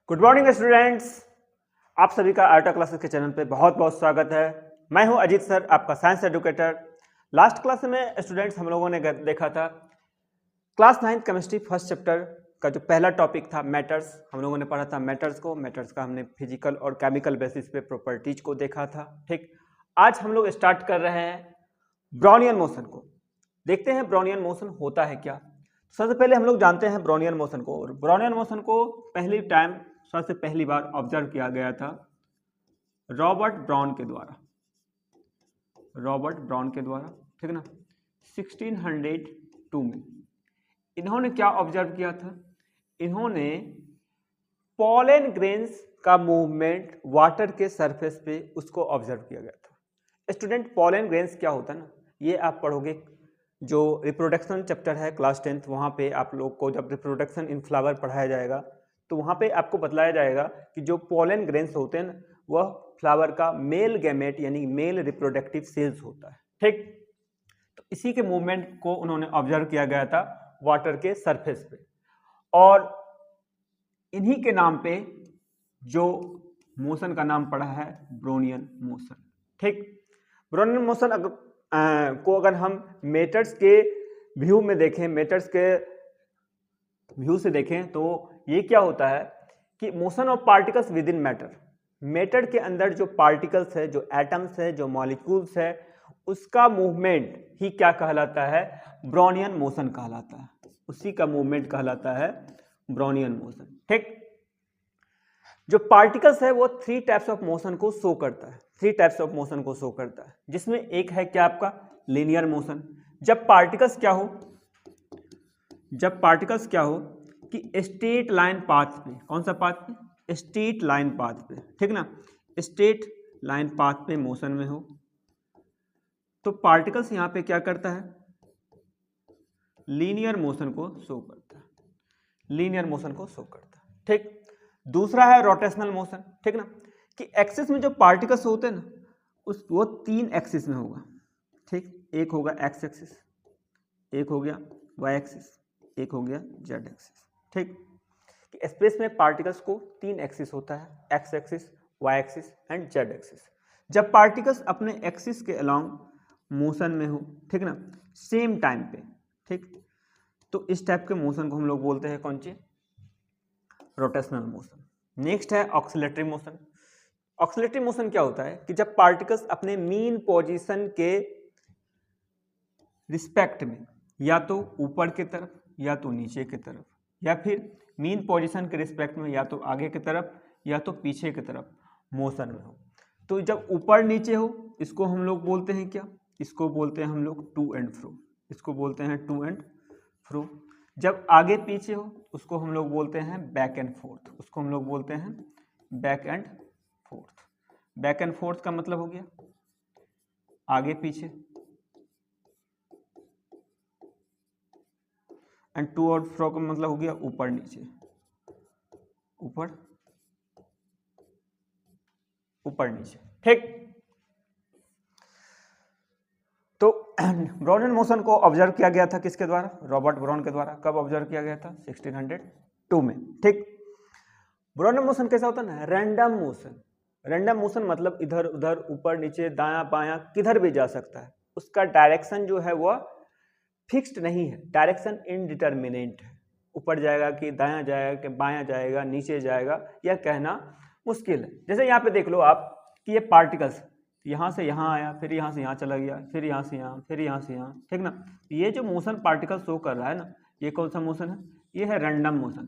Good morning students. आप सभी का आर्टा क्लासेस के चैनल पे बहुत बहुत स्वागत है। मैं हूं अजीत सर, आपका साइंस एडुकेटर। लास्ट क्लास में स्टूडेंट्स हम लोगों ने देखा था class 9th chemistry first chapter का जो पहला टॉपिक था मैटर्स। हम लोगों ने पढ़ा था मैटर्स का हमने फिजिकल और केमिकल बेसिस पे प्रॉपर्टीज को देखा था। ठीक, आज हम लोग स्टार्ट कर रहे हैं ब्राउनियन मोशन को। देखते हैं ब्राउनियन मोशन होता है क्या। सबसे पहले हम लोग जानते हैं ब्राउनियन मोशन को, और ब्राउनियन मोशन को सबसे पहली बार ऑब्जर्व किया गया था रॉबर्ट ब्राउन के द्वारा, ठीक ना, 1602 में। इन्होंने क्या ऑब्जर्व किया था? इन्होंने पॉलन ग्रेन्स का मूवमेंट वाटर के सरफेस पे उसको ऑब्जर्व किया गया था। स्टूडेंट, पॉलन ग्रेन्स क्या होता है ना, ये आप पढ़ोगे जो रिप्रोडक्शन चैप्टर है क्लास 10th, वहाँ पे आप लोग को जब रिप्रोडक्शन इन फ्लावर पढ़ाया जाएगा तो वहाँ पे आपको बतलाया जाएगा कि जो पॉलन ग्रेन्स होते हैं ना, वह फ्लावर का मेल गैमेट यानी मेल रिप्रोडक्टिव सेल्स होता है। ठीक, तो इसी के मूवमेंट को उन्होंने ऑब्जर्व किया गया था वाटर के सरफेस पे, और इन्हीं के नाम पे जो मोशन का नाम पड़ा है ब्राउनियन मोशन। ठीक, ब्राउनियन मोशन को अगर हम मैटर्स के व्यू में देखें, मैटर्स के व्यू से देखें तो ये क्या होता है कि motion of particles with in matter. Matter के अंदर जो पार्टिकल्स है, जो एटम्स है, जो मॉलिक्यूल्स है, उसका मूवमेंट ही क्या कहलाता है? ब्राउनियन मोशन कहलाता है। उसी का मूवमेंट कहलाता है ब्राउनियन मोशन। ठीक, जो पार्टिकल्स है वो थ्री टाइप्स ऑफ मोशन को शो करता है, जिसमें एक है क्या आपका लीनियर मोशन। जब पार्टिकल्स क्या हो कि स्ट्रेट लाइन पाथ पे, कौन सा पाथ पे? स्ट्रेट लाइन पाथ पे, ठीक ना, स्ट्रेट लाइन पाथ पे मोशन में हो तो पार्टिकल्स यहां पे क्या करता है? लीनियर मोशन को शो करता है। ठीक, दूसरा है रोटेशनल मोशन। ठीक ना, कि एक्सिस में जो पार्टिकल्स होते हैं ना, वो तीन एक्सिस में होगा। ठीक, एक होगा एक्स एक्सिस, एक हो गया वाई एक्सिस, एक हो गया जेड एक्सिस। ठीक, कि स्पेस में पार्टिकल्स को तीन एक्सिस होता है, x axis, y axis and z axis. जब पार्टिकल्स अपने एक्सिस के अलोंग मोशन में हो, ठीक ना, सेम टाइम पे, ठीक, तो इस टाइप के मोशन को हम लोग बोलते हैं कौन सी? Rotational motion. नेक्स्ट है ऑक्सिलेटरी मोशन। ऑक्सिलेटरी मोशन क्या होता है कि जब पार्टिकल्स अपने मीन पोजीशन के रिस्पेक्ट में या तो ऊपर की तरफ या तो नीचे की तरफ, या फिर मीन पोजीशन के रिस्पेक्ट में या तो आगे की तरफ या तो पीछे की तरफ मोशन में हो, तो जब ऊपर नीचे हो इसको हम लोग बोलते हैं क्या? इसको बोलते हैं हम लोग टू एंड फ्रो। जब आगे पीछे हो उसको हम लोग बोलते हैं back and fourth. Back and fourth का मतलब हो गया आगे पीछे, एंड टू और फ्रो का मतलब हो गया ऊपर नीचे, ऊपर नीचे। ठीक, तो ब्राउनियन मोशन को ऑब्जर्व किया गया था किसके द्वारा? रॉबर्ट ब्राउन के द्वारा। कब ऑब्जर्व किया गया था? 1602 में। ठीक, ब्राउनियन मोशन कैसा होता है ना? रैंडम मोशन मतलब इधर उधर, ऊपर नीचे, दायां बायां, किधर भी जा सकता है। उसका डायरेक्शन जो है वह फिक्स्ड नहीं है, डायरेक्शन इनडिटरमिनेट है। ऊपर जाएगा कि दायां जाएगा कि बायां जाएगा, नीचे जाएगा, यह कहना मुश्किल है। जैसे यहाँ पे देख लो आप कि ये पार्टिकल्स यहाँ से यहाँ आया, फिर यहाँ से यहाँ चला गया, फिर यहाँ से यहाँ, फिर यहाँ से यहाँ, ठीक ना। ये जो मोशन पार्टिकल शो कर रहा है ना, ये कौन सा मोशन है? ये है रैंडम मोशन।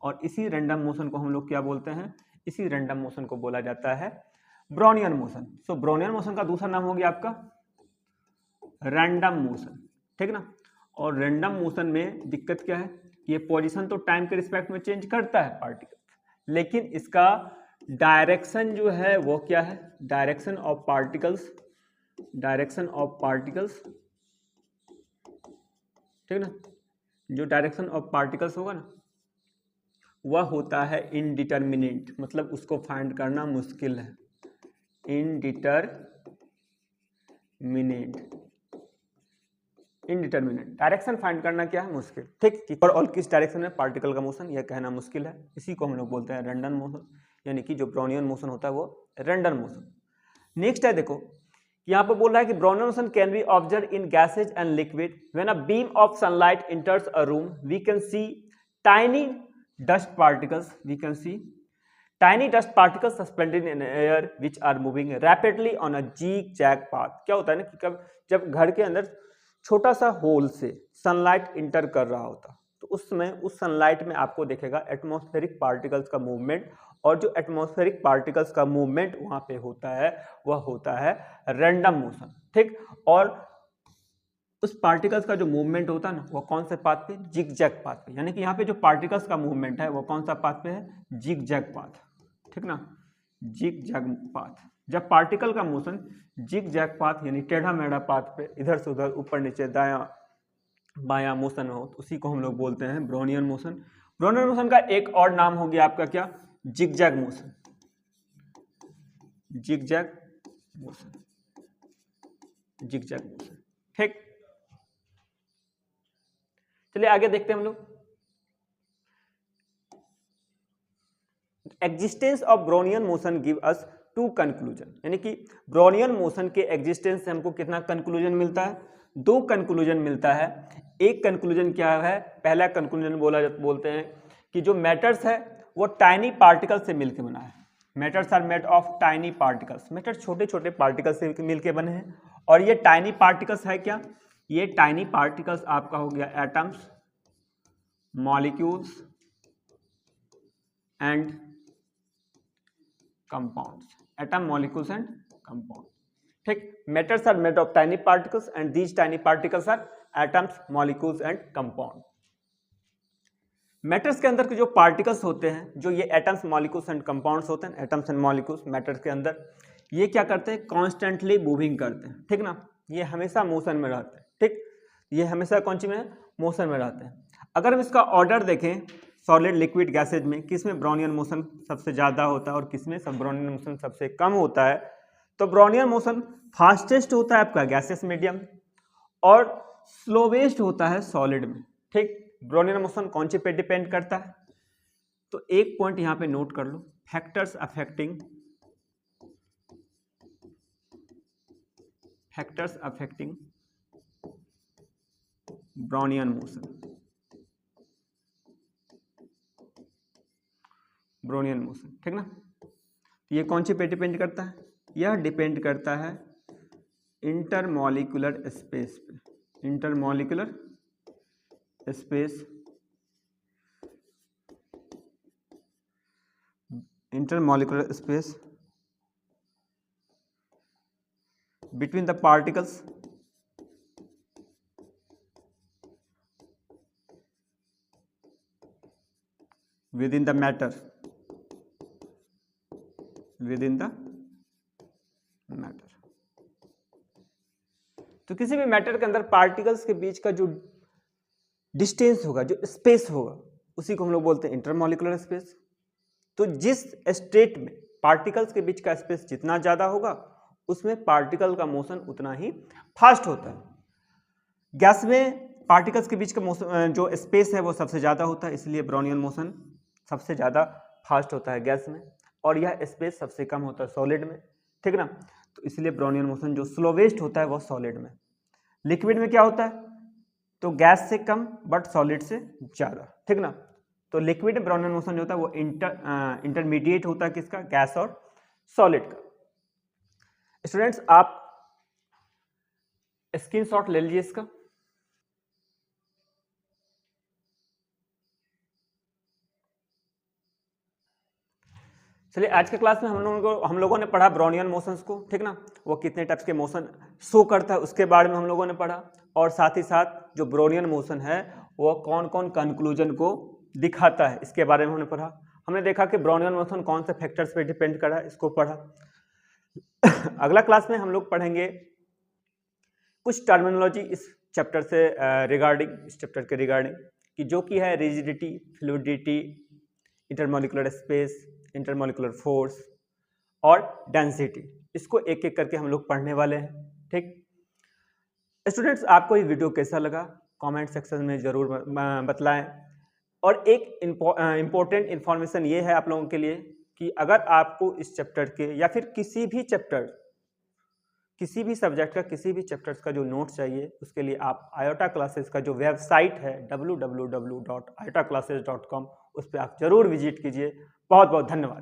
और इसी रैंडम मोशन को हम लोग क्या बोलते हैं? इसी रैंडम मोशन को बोला जाता है ब्राउनियन मोशन। सो ब्राउनियन मोशन का दूसरा नाम हो गया आपका रैंडम मोशन, ठीक ना। और रैंडम मोशन में दिक्कत क्या है? ये पोजीशन तो टाइम के रिस्पेक्ट में चेंज करता है पार्टिकल, लेकिन इसका डायरेक्शन जो है वो क्या है? डायरेक्शन ऑफ पार्टिकल्स, ठीक ना, जो डायरेक्शन ऑफ पार्टिकल्स होगा ना वह होता है इनडिटरमिनेट, मतलब उसको फाइंड करना मुश्किल है। इनडिटरमिनेट इनडिटर्मिनेट, डायरेक्शन फाइंड करना क्या है, मुश्किल, ठीक, कि और किस डायरेक्शन में पार्टिकल का मोशन यह कहना मुश्किल है, इसी को हम लोग बोलते हैं रैंडम मोशन, यानी कि जो ब्राउनियन मोशन होता है वो रैंडम मोशन। नेक्स्ट है देखो, यहाँ पर बोल रहा है कि Brownian motion can be observe in gases and liquid when a beam of sunlight enters a room we can see tiny dust particles, we can see tiny dust particles suspended in air which are moving rapidly on a zigzag path। क्या होता है ना कि जब घर के अंदर छोटा सा होल से सनलाइट इंटर कर रहा होता तो उस समय उस सनलाइट में आपको देखेगा एटमॉस्फेरिक पार्टिकल्स का मूवमेंट, और जो एटमॉस्फेरिक पार्टिकल्स का मूवमेंट वहां पे होता है वह होता है रैंडम मोशन, ठीक। और उस पार्टिकल्स का जो मूवमेंट होता है ना वो कौन से पाथ पे, जिगजैग पाथ पे, यानी कि यहाँ पे जो पार्टिकल्स का मूवमेंट है वो कौन सा पाथ पे है, जिगजैग पाथ, ठीक ना, जिगजैग पाथ। जब पार्टिकल का मोशन जिगजैग पाथ यानी टेढ़ा मेढ़ा पाथ पे इधर से उधर ऊपर नीचे दायां बायां मोशन हो तो उसी को हम लोग बोलते हैं ब्राउनियन मोशन। ब्राउनियन मोशन का एक और नाम हो गया आपका क्या, zigzag motion, zigzag motion, zigzag motion, ठीक। चलिए आगे देखते हैं हम लोग। Existence of Brownian motion give us to conclusion, यानी कि ब्राउनियन मोशन के एग्जिस्टेंस से हमको कितना कंक्लूजन मिलता है, दो कंक्लूजन मिलता है। एक कंक्लूजन क्या है, पहला कंक्लूजन बोलते हैं कि जो मैटर्स है वो टाइनी पार्टिकल से मिलकर बना है। Matters are made of tiny particles, matter छोटे छोटे पार्टिकल से मिलकर बने हैं। और ये टाइनी पार्टिकल्स है क्या, ये टाइनी पार्टिकल्स आपका हो गया atoms, molecules and compounds, atom, molecules and compound, ठीक। matters are made of tiny particles and these tiny particles are atoms, molecules and compound। Matters के अंदर के जो पार्टिकल्स होते हैं, जो ये एटम्स, मॉलिक्यूल्स एंड कंपाउंड्स होते हैं, एटम्स एंड मॉलिक्यूल्स मैटर्स के अंदर, ये क्या करते हैं, कॉन्स्टेंटली मूविंग करते हैं, ठीक ना, ये हमेशा मोशन में रहते हैं, ठीक, ये हमेशा कौन सी में, मोशन में रहते हैं। अगर हम इसका ऑर्डर देखें सॉलिड लिक्विड गैसेज में, किसमें ब्राउनियन मोशन सबसे ज़्यादा होता है और किसमें सब ब्राउनियन मोशन सबसे कम होता है, तो ब्राउनियन मोशन फास्टेस्ट होता है आपका गैसेस मीडियम और स्लोवेस्ट होता है सॉलिड में, ठीक। ब्राउनियन मोशन कौन से पे डिपेंड करता है, तो एक पॉइंट यहाँ पे नोट कर लो, factors affecting Brownian motion, Brownian motion, ठीक ना। ये कौन सी पे डिपेंड करता है, यह डिपेंड करता है इंटरमॉलिक्यूलर स्पेस पे, intermolecular space, intermolecular space between the particles within the matter, within the matter। तो किसी भी मैटर के अंदर पार्टिकल्स के बीच का जो डिस्टेंस होगा, जो स्पेस होगा, उसी को हम लोग बोलते हैं इंटरमॉलिक्यूलर स्पेस। तो जिस स्टेट में पार्टिकल्स के बीच का स्पेस जितना ज्यादा होगा उसमें पार्टिकल का मोशन उतना ही फास्ट होता है। गैस में पार्टिकल्स के बीच का मोशन जो स्पेस है वो सबसे ज़्यादा होता है, इसलिए ब्राउनियन मोशन सबसे ज़्यादा फास्ट होता है गैस में, और यह स्पेस सबसे कम होता है सॉलिड में, ठीक ना। तो इसलिए ब्राउनियन मोशन जो स्लोवेस्ट होता है वो सॉलिड में। लिक्विड में क्या होता है, तो गैस से कम बट सॉलिड से ज़्यादा, ठीक ना। तो लिक्विड में ब्राउनियन मोशन जो होता है वो इंटरमीडिएट होता है किसका, गैस और सॉलिड का। स्टूडेंट्स आप स्क्रीनशॉट ले लीजिए इसका। चलिए आज के क्लास में हम लोगों ने पढ़ा ब्राउनियन मोशंस को, ठीक ना, वो कितने टाइप्स के मोशन शो करता है उसके बारे में हम लोगों ने पढ़ा, और साथ ही साथ जो ब्राउनियन मोशन है वो कौन कौन कंक्लूजन को दिखाता है इसके बारे में हमने पढ़ा। हमने देखा कि ब्राउनियन मोशन कौन से फैक्टर्स पे डिपेंड कर रहा है, इसको पढ़ा। अगला क्लास में हम लोग पढ़ेंगे कुछ टर्मिनोलॉजी इस चैप्टर से रिगार्डिंग, इस चैप्टर के रिगार्डिंग, कि जो कि है rigidity, fluidity, intermolecular space, intermolecular force और डेंसिटी। इसको एक एक करके हम लोग पढ़ने वाले हैं, ठीक। स्टूडेंट्स, आपको ये वीडियो कैसा लगा कमेंट सेक्शन में ज़रूर बतलाएं। और एक इम्पोर्टेंट इन्फॉर्मेशन ये है आप लोगों के लिए कि अगर आपको इस चैप्टर के या फिर किसी भी सब्जेक्ट का किसी भी चैप्टर्स का जो नोट्स चाहिए, उसके लिए आप आयोटा क्लासेस का जो वेबसाइट है www.iotaclasses.com उस पर आप जरूर विजिट कीजिए। बहुत बहुत धन्यवाद।